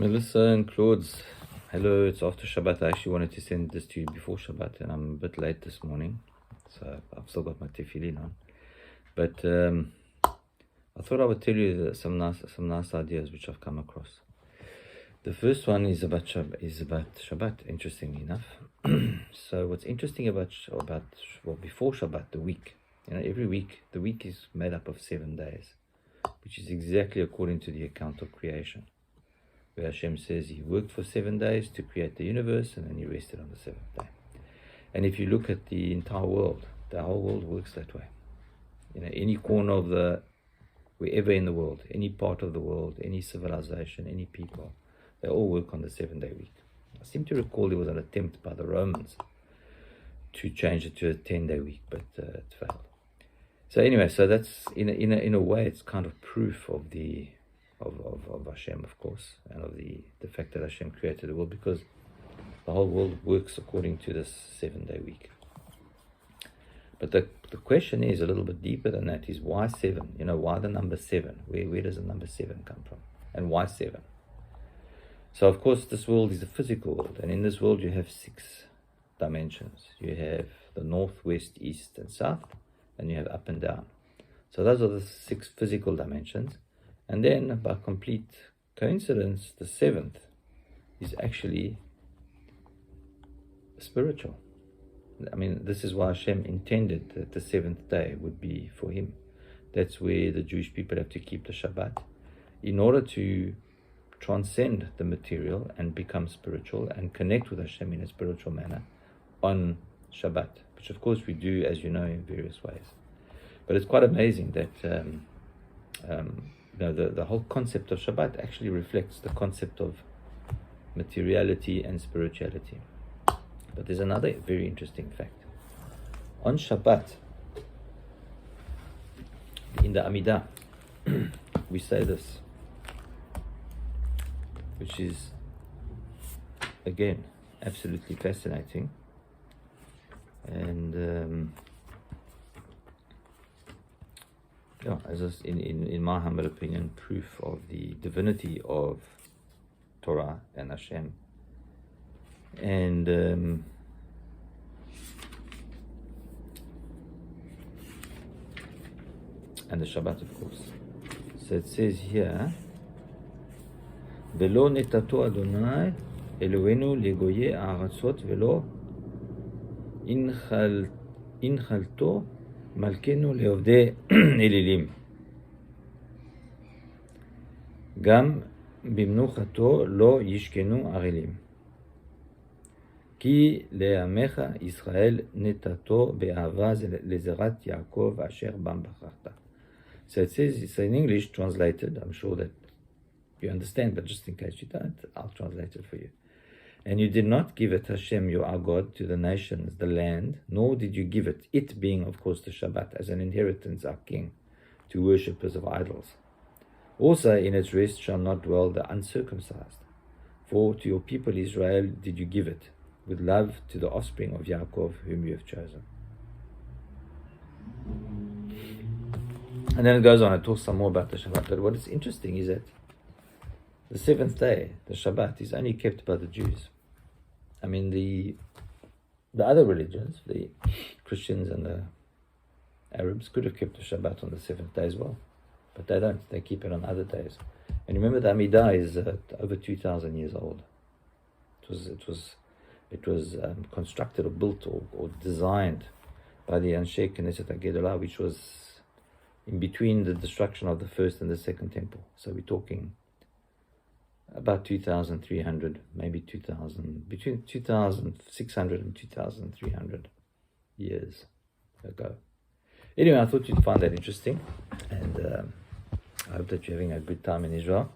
Melissa and Claude's, hello, it's after Shabbat. I actually wanted to send this to you before Shabbat, and I'm a bit late this morning, so I've still got my tefillin on. But I thought I would tell you some nice ideas which I've come across. The first one is about Shabbat, interestingly enough. So what's interesting about before Shabbat, the week, every week, the week is made up of 7 days, which is exactly according to the account of creation, where Hashem says He worked for 7 days to create the universe, and then He rested on the 7th day. And if you look at the entire world, the whole world works that way. Any corner of wherever in the world, any part of the world, any civilization, any people, they all work on the 7-day week. I seem to recall there was an attempt by the Romans to change it to a 10-day week, but it failed. So anyway, so that's in a way, it's kind of proof of of Hashem, of course, and of the fact that Hashem created the world, because the whole world works according to this 7-day week. But the question is a little bit deeper than that, is why 7? Why the number 7? Where does the number 7 come from? And why 7? So of course this world is a physical world, and in this world you have 6 dimensions. You have the north, west, east and south, and you have up and down. So those are the 6 physical dimensions. And then, by complete coincidence, the 7th is actually spiritual. I mean, this is why Hashem intended that the 7th day would be for Him. That's where the Jewish people have to keep the Shabbat, in order to transcend the material and become spiritual and connect with Hashem in a spiritual manner on Shabbat, which of course we do, as you know, in various ways. But it's quite amazing that the whole concept of Shabbat actually reflects the concept of materiality and spirituality. But there's another very interesting fact. On Shabbat, in the Amidah, we say this, which is, again, absolutely fascinating. And in my humble opinion, proof of the divinity of Torah and Hashem. And the Shabbat, of course. So it says here, Velo netato Adonai Eloheinu legoye ha'aratzot velo inchalto מלכנו לעובדי אלילים, גם במנוחתו לא ישכנו ערלים, כי לעמך ישראל נתתו באהבה לזרעת יעקב אשר בם בחרת. So it says, it's in English translated. I'm sure that you understand, but just in case you don't, I'll translate it for you. And you did not give it, Hashem, our God, to the nations, the land, nor did you give it being, of course, the Shabbat, as an inheritance, our King, to worshippers of idols. Also in its rest shall not dwell the uncircumcised. For to your people Israel did you give it, with love to the offspring of Yaakov, whom you have chosen. And then it goes on, it talks some more about the Shabbat. But what is interesting is that the 7th day, the Shabbat, is only kept by the Jews. I mean, the other religions, the Christians and the Arabs, could have kept the Shabbat on the 7th day as well, but they don't. They keep it on other days. And remember, the Amidah is over 2,000 years old. It was constructed or built or designed by the Anshe Knesset HaGedolah, which was in between the destruction of the first and the second temple. So we're talking about 2,300, maybe 2,000, between 2,600 and 2,300 years ago. Anyway, I thought you'd find that interesting, and I hope that you're having a good time in Israel.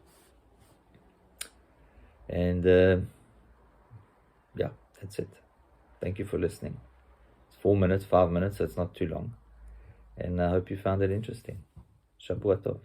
And that's it. Thank you for listening. It's 4 minutes, 5 minutes, so it's not too long. And I hope you found it interesting. Shabbat Tov.